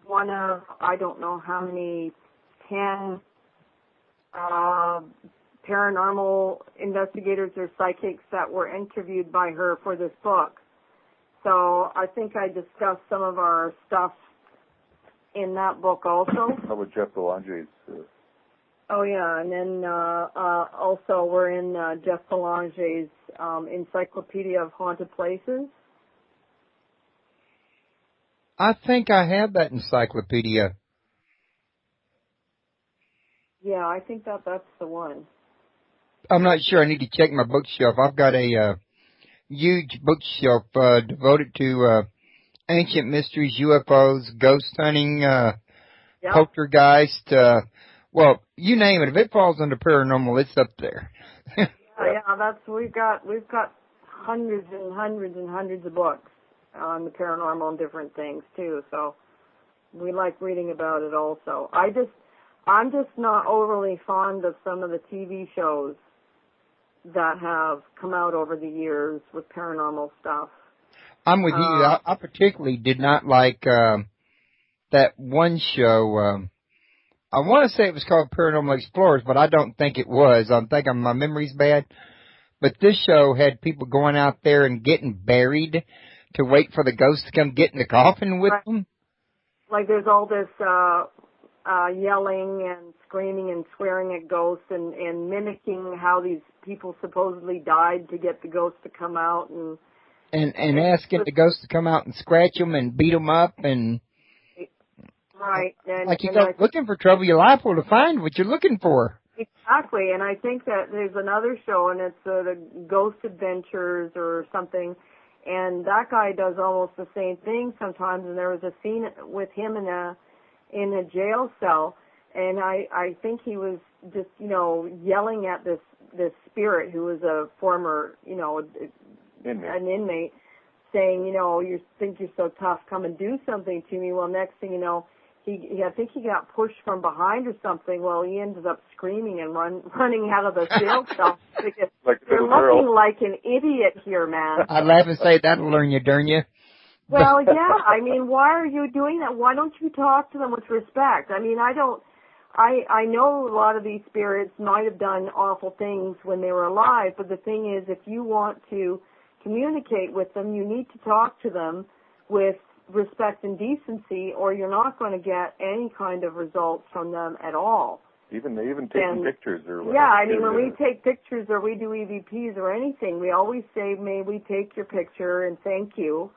one of, I don't know how many, 10 paranormal investigators or psychics that were interviewed by her for this book. So I think I discussed some of our stuff in that book also. How about Jeff Belange's? Oh yeah, and then also we're in Jeff Belanger's Encyclopedia of Haunted Places. I think I have that encyclopedia. Yeah, I think that's the one. I'm not sure. I need to check my bookshelf. I've got a huge bookshelf devoted to ancient mysteries, UFOs, ghost hunting, Yep. poltergeist. Well, you name it. If it falls under paranormal, it's up there. Yeah, we've got hundreds and hundreds and hundreds of books on the paranormal and different things too. So we like reading about it also. I'm just not overly fond of some of the TV shows that have come out over the years with paranormal stuff. I'm with you. I particularly did not like that one show. I want to say it was called Paranormal Explorers, but I don't think it was. I'm thinking my memory's bad. But this show had people going out there and getting buried to wait for the ghosts to come get in the coffin with them. Like there's all this yelling and screaming and swearing at ghosts and mimicking how these people supposedly died to get the ghosts to come out and asking the ghosts to come out and scratch them and beat them up and right. And, like you go looking for trouble, you're liable to find what you're looking for. Exactly, and I think that there's another show, and it's the Ghost Adventures or something, and that guy does almost the same thing sometimes. And there was a scene with him in a jail cell, and I think he was just yelling at this spirit who was a former an inmate, saying you think you're so tough, come and do something to me. Well, next thing you know, I think he got pushed from behind or something. Well, he ended up screaming and running out of the jail cell. Like you're looking like an idiot here, man. I'd laugh and say that'll learn you, darn you. Well, yeah. I mean, why are you doing that? Why don't you talk to them with respect? I mean, I know a lot of these spirits might have done awful things when they were alive, but the thing is, if you want to communicate with them, you need to talk to them with respect and decency, or you're not going to get any kind of results from them at all. Even taking pictures or whatever. Yeah, I mean, when we take pictures or we do EVPs or anything, we always say, may we take your picture and thank you,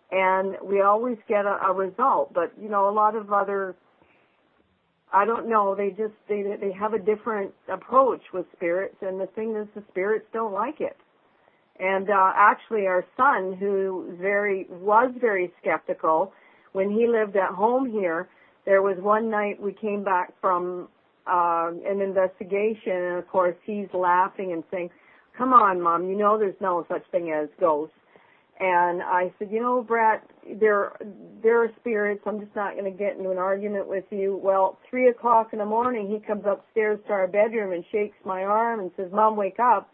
and we always get a result. But, a lot of other, I don't know, they have a different approach with spirits, and the thing is the spirits don't like it. And actually, our son, who was very skeptical, when he lived at home here, there was one night we came back from an investigation, and of course he's laughing and saying, "Come on, Mom, there's no such thing as ghosts." And I said, Brett, there are spirits. I'm just not going to get into an argument with you. Well, 3:00 in the morning, he comes upstairs to our bedroom and shakes my arm and says, "Mom, wake up."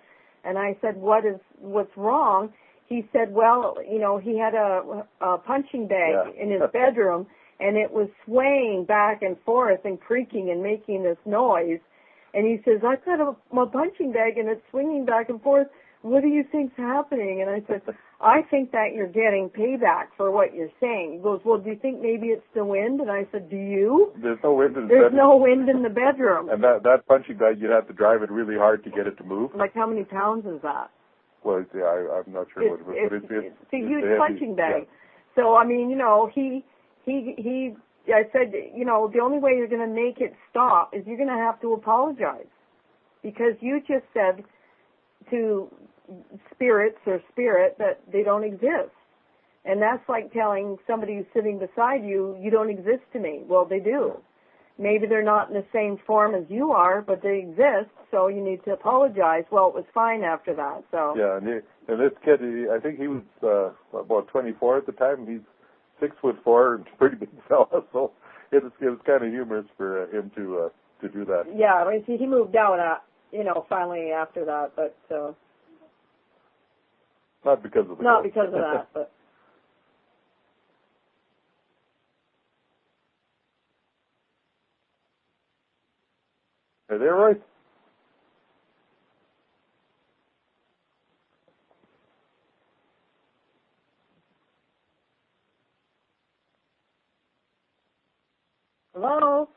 And I said, what's wrong? He said, well, he had a punching bag in his bedroom, and it was swaying back and forth and creaking and making this noise. And he says, I've got a punching bag, and it's swinging back and forth. What do you think's happening? And I said, I think that you're getting payback for what you're saying. He goes, well, do you think maybe it's the wind? And I said, do you? There's no wind in the There's bedroom. no wind in the bedroom. And that punching bag, you'd have to drive it really hard to get it to move. Like how many pounds is that? Well, I'm not sure what it was. It's a huge punching bag. Yeah. So, I mean, I said, the only way you're going to make it stop is you're going to have to apologize. Because you just said to spirits or spirit that they don't exist. And that's like telling somebody who's sitting beside you, you don't exist to me. Well, they do. Maybe they're not in the same form as you are, but they exist, so you need to apologize. Well, it was fine after that. So yeah, and this kid, I think he was about 24 at the time. He's 6'4" and pretty big fella, so it was kind of humorous for him to do that. Yeah, I mean, see, he moved out, finally after that, but not because of that, but. Are they right? Hello?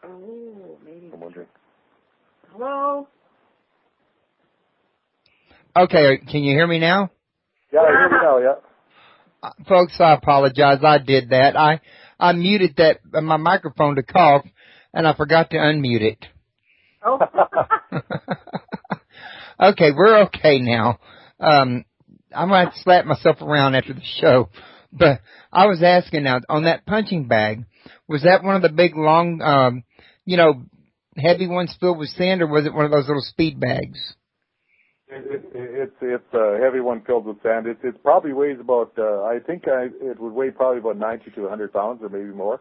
Oh, maybe. I'm wondering. Hello? Okay, can you hear me now? Yeah, I hear you now, yeah. Folks, I apologize. I did that. I muted that my microphone to cough, and I forgot to unmute it. Oh. Okay, we're okay now. I'm going to have to slap myself around after the show. But I was asking now, on that punching bag, was that one of the big, long, heavy ones filled with sand, or was it one of those little speed bags? It's a heavy one filled with sand. It probably weighs about, it would weigh probably about 90 to 100 pounds or maybe more.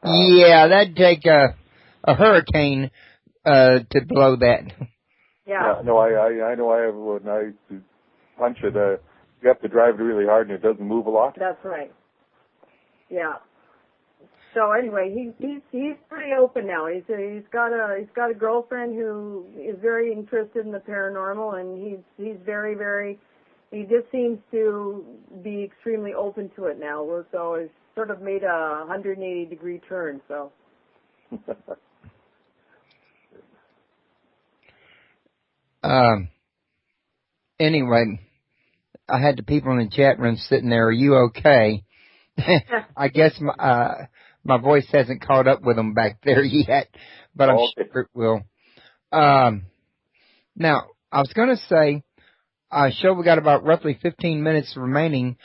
Yeah, that'd take a hurricane to blow that. Yeah. No, I know when I punch it, you have to drive it really hard and it doesn't move a lot. That's right. Yeah. So anyway, he's pretty open now. He's got a girlfriend who is very interested in the paranormal, and he's very, very. He just seems to be extremely open to it now. So he's sort of made a 180-degree turn. So. Anyway, I had the people in the chat room sitting there. Are you okay? I guess my voice hasn't caught up with them back there yet, but I'm sure it will. Now, I was going to say, show we got about roughly 15 minutes remaining.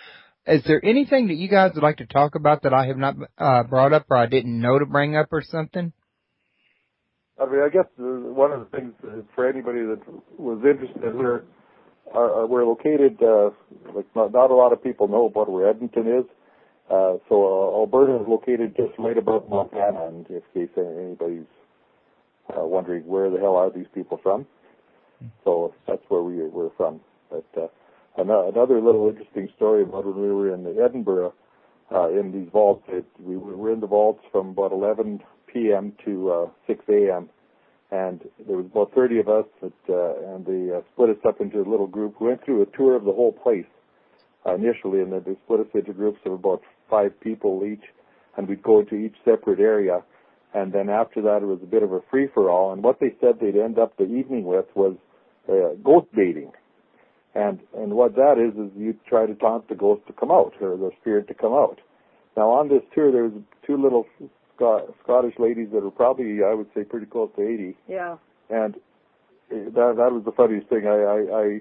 Is there anything that you guys would like to talk about that I have not brought up or I didn't know to bring up or something? I mean, I guess one of the things for anybody that was interested, we're located, like not a lot of people know about where Edmonton is. So Alberta is located just right above Montana, and in case anybody's wondering where the hell are these people from. So that's where we're from. But another little interesting story about when we were in Edinburgh, in these vaults, we were in the vaults from about 11 p.m. to 6 a.m., and there was about 30 of us, and they split us up into a little group. We went through a tour of the whole place initially, and then they split us into groups of about 5 people each, and we'd go into each separate area. And then after that, it was a bit of a free-for-all. And what they said they'd end up the evening with was ghost baiting. And what that is you try to taunt the ghost to come out, or the spirit to come out. Now, on this tour, there was 2 little Scottish ladies that were probably, I would say, pretty close to 80. Yeah. And that was the funniest thing. I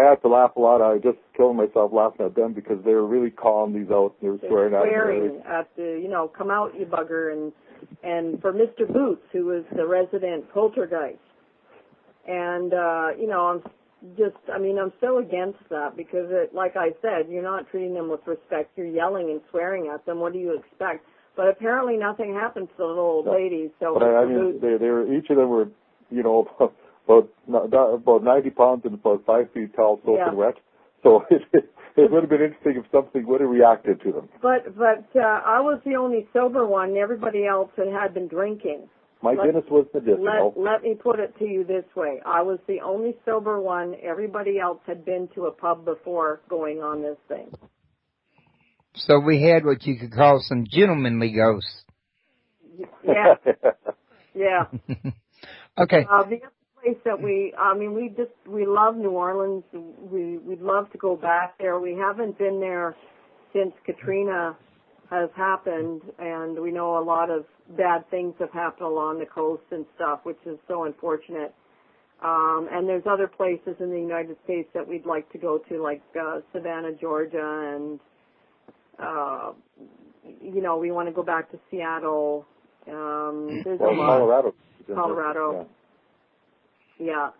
had to laugh a lot. I just killed myself laughing at them because they were really calling these out. And they were swearing at the, come out, you bugger, and for Mr. Boots, who was the resident poltergeist. And, I'm so against that because, like I said, you're not treating them with respect. You're yelling and swearing at them. What do you expect? But apparently nothing happened to the little old ladies. So they were, each of them were, about 90 pounds and about 5 feet tall, soaking wet. So it would have been interesting if something would have reacted to them. But I was the only sober one. Everybody else had been drinking. My Guinness was medicinal. Let me put it to you this way. I was the only sober one. Everybody else had been to a pub before going on this thing. So we had what you could call some gentlemanly ghosts. Yeah. Yeah. Okay. The other place that we love New Orleans. We'd love to go back there. We haven't been there since Katrina has happened, and we know a lot of bad things have happened along the coast and stuff, which is so unfortunate. And there's other places in the United States that we'd like to go to, like Savannah, Georgia, and we want to go back to Seattle. There's a lot. Colorado. Yeah.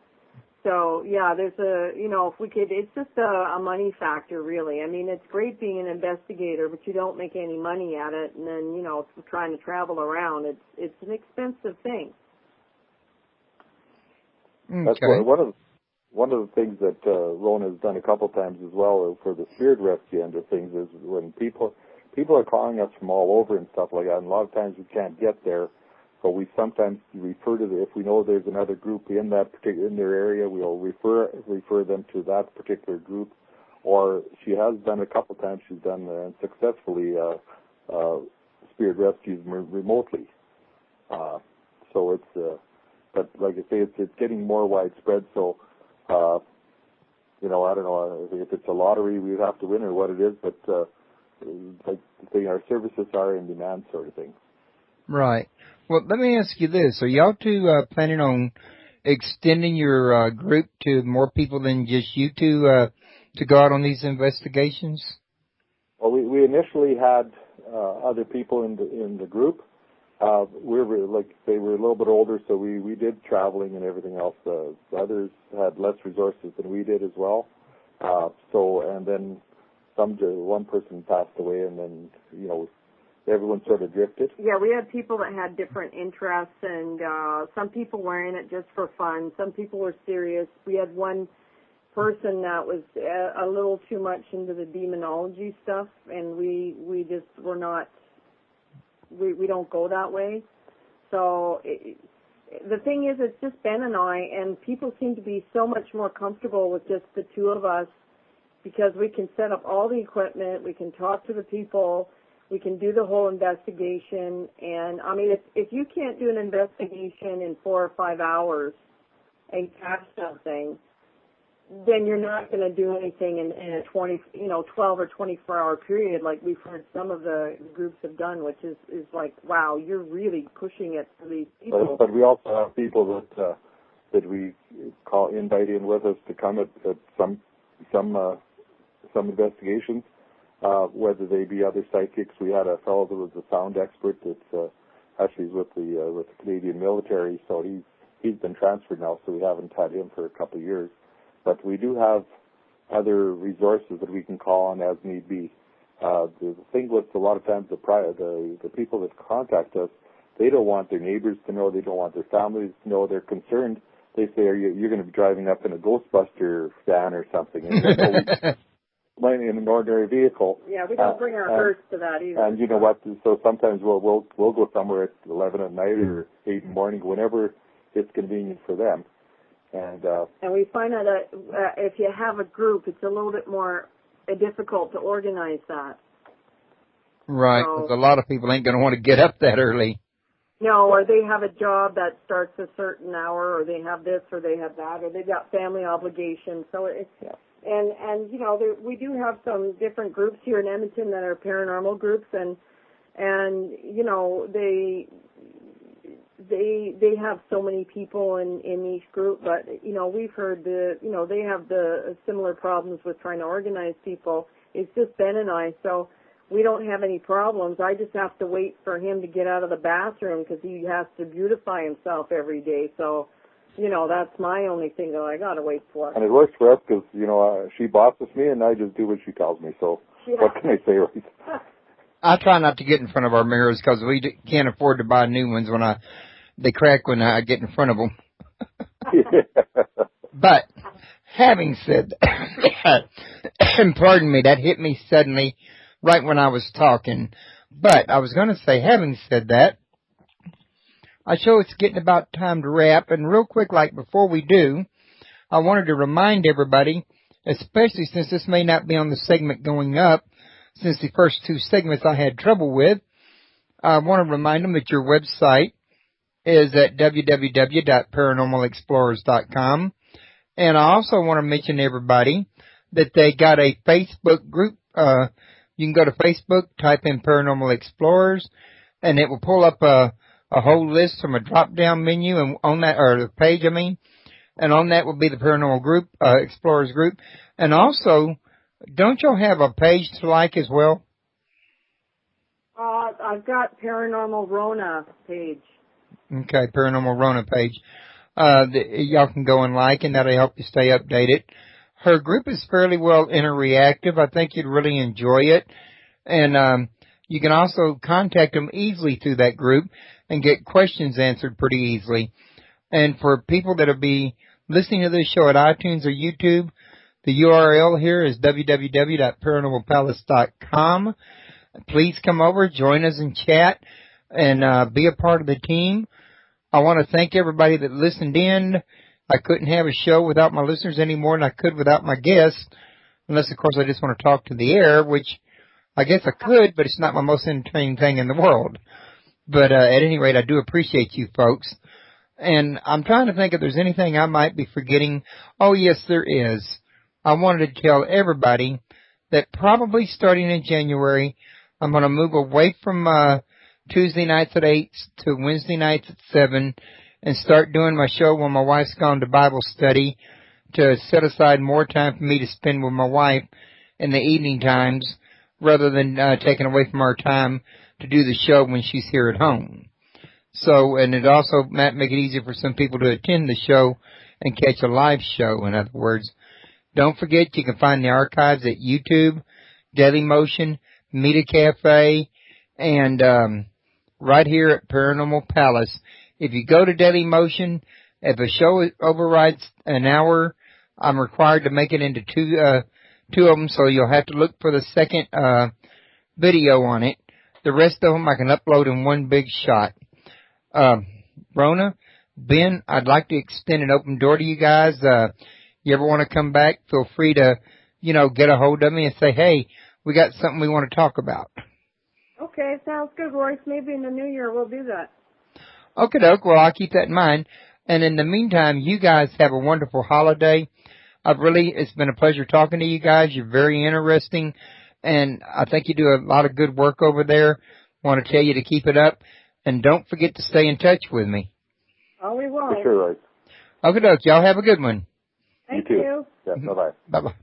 So, there's if we could, it's just a money factor, really. I mean, it's great being an investigator, but you don't make any money at it. And then, if we're trying to travel around, it's an expensive thing. Okay. That's one of the things that Rona has done a couple times as well for the spirit rescue end of things is when people are calling us from all over and stuff like that, and a lot of times we can't get there. So we sometimes refer to if we know there's another group in their area, we'll refer them to that particular group. Or she has done a couple times. She's done successfully spirit spirit rescues remotely. So it's, but like I say, it's getting more widespread. So, you know, I don't know if it's a lottery we have to win or what it is, but like I say, our services are in demand, sort of thing. Right. Well, let me ask you this: are y'all two planning on extending your group to more people than just you two to go out on these investigations? Well, we initially had other people in the group. We were, like they were a little bit older, so we did traveling and everything else. Others had less resources than we did as well. So, and then one person passed away, and then, you know, everyone sort of drifted. Yeah, we had people that had different interests, and some people were in it just for fun. Some people were serious. We had one person that was a little too much into the demonology stuff, and we just were not. We don't go that way. So the thing is, it's just Ben and I, and people seem to be so much more comfortable with just the two of us because we can set up all the equipment, we can talk to the people, we can do the whole investigation. And, I mean, if you can't do an investigation in 4 or 5 hours and catch something, then you're not going to do anything in a 12 or 24-hour period like we've heard some of the groups have done, which is like, wow, you're really pushing it for these people. But we also have people that we invite in with us to come at some investigations, whether they be other psychics. We had a fellow that was a sound expert that's actually with the Canadian military, so he's been transferred now, so we haven't had him for a couple of years. But we do have other resources that we can call on as need be. The thing with a lot of times the people that contact us, they don't want their neighbors to know, they don't want their families to know, they're concerned. They say, you're going to be driving up in a Ghostbuster van or something. And in an ordinary vehicle. Yeah, we don't bring our hearse to that either. And you know what? So sometimes we'll go somewhere at 11 at night or 8 in the morning, whenever it's convenient for them. And we find out that if you have a group, it's a little bit more difficult to organize that. Right, because a lot of people ain't going to want to get up that early. No, or they have a job that starts a certain hour, or they have this, or they have that, or they've got family obligations. So it's and you know, we do have some different groups here in Edmonton that are paranormal groups, and you know, they have so many people in each group, but you know, we've heard they have the similar problems with trying to organize people. It's just Ben and I, so we don't have any problems. I just have to wait for him to get out of the bathroom because he has to beautify himself every day. So, you know, that's my only thing that I got to wait for. And it works for us because, you know, she bosses me and I just do what she tells me. So what can I say, right? I try not to get in front of our mirrors because we can't afford to buy new ones when they crack when I get in front of them. But having said that, and pardon me, that hit me suddenly right when I was talking. But I was going to say, having said that, I show it's getting about time to wrap. And real quick, like before we do, I wanted to remind everybody, especially since this may not be on the segment going up, since the first 2 segments I had trouble with, I want to remind them that your website is at www.paranormalexplorers.com. And I also want to mention to everybody that they got a Facebook group. You can go to Facebook, type in Paranormal Explorers, and it will pull up a whole list from a drop-down menu, and on that, or the page, and on that will be the Paranormal group, Explorers group. And also, don't y'all have a page to like as well? I've got Paranormal Rona page. Okay, Paranormal Rona page. Y'all can go and like, and that'll help you stay updated. Her group is fairly well interactive. I think you'd really enjoy it. And you can also contact them easily through that group and get questions answered pretty easily. And for people that'll be listening to this show at iTunes or YouTube, the URL here is www.paranormalpalace.com. Please come over, join us and chat, and be a part of the team. I want to thank everybody that listened in. I couldn't have a show without my listeners any more than I could without my guests, unless, of course, I just want to talk to the air, which I guess I could, but it's not my most entertaining thing in the world. But at any rate, I do appreciate you folks. And I'm trying to think if there's anything I might be forgetting. Oh, yes, there is. I wanted to tell everybody that probably starting in January, I'm going to move away from Tuesday nights at 8 to Wednesday nights at 7 and start doing my show when my wife's gone to Bible study to set aside more time for me to spend with my wife in the evening times rather than taking away from our time to do the show when she's here at home. So, and it also might make it easier for some people to attend the show and catch a live show, in other words. Don't forget you can find the archives at YouTube, Dailymotion, Media Cafe, and right here at Paranormal Palace. If you go to Dailymotion, if a show overrides an hour, I'm required to make it into two of them, so you'll have to look for the second video on it. The rest of them I can upload in one big shot. Rona, Ben, I'd like to extend an open door to you guys. You ever want to come back, feel free to, get a hold of me and say, hey, we got something we want to talk about. Okay, sounds good, Royce. Maybe in the new year we'll do that. Okay, doke. Well, I'll keep that in mind. And in the meantime, you guys have a wonderful holiday. It's been a pleasure talking to you guys. You're very interesting. And I think you do a lot of good work over there. Want to tell you to keep it up. And don't forget to stay in touch with me. Oh, we will. For sure, right. Okay, doke. Y'all have a good one. Thank you. Yeah, bye-bye. Bye-bye.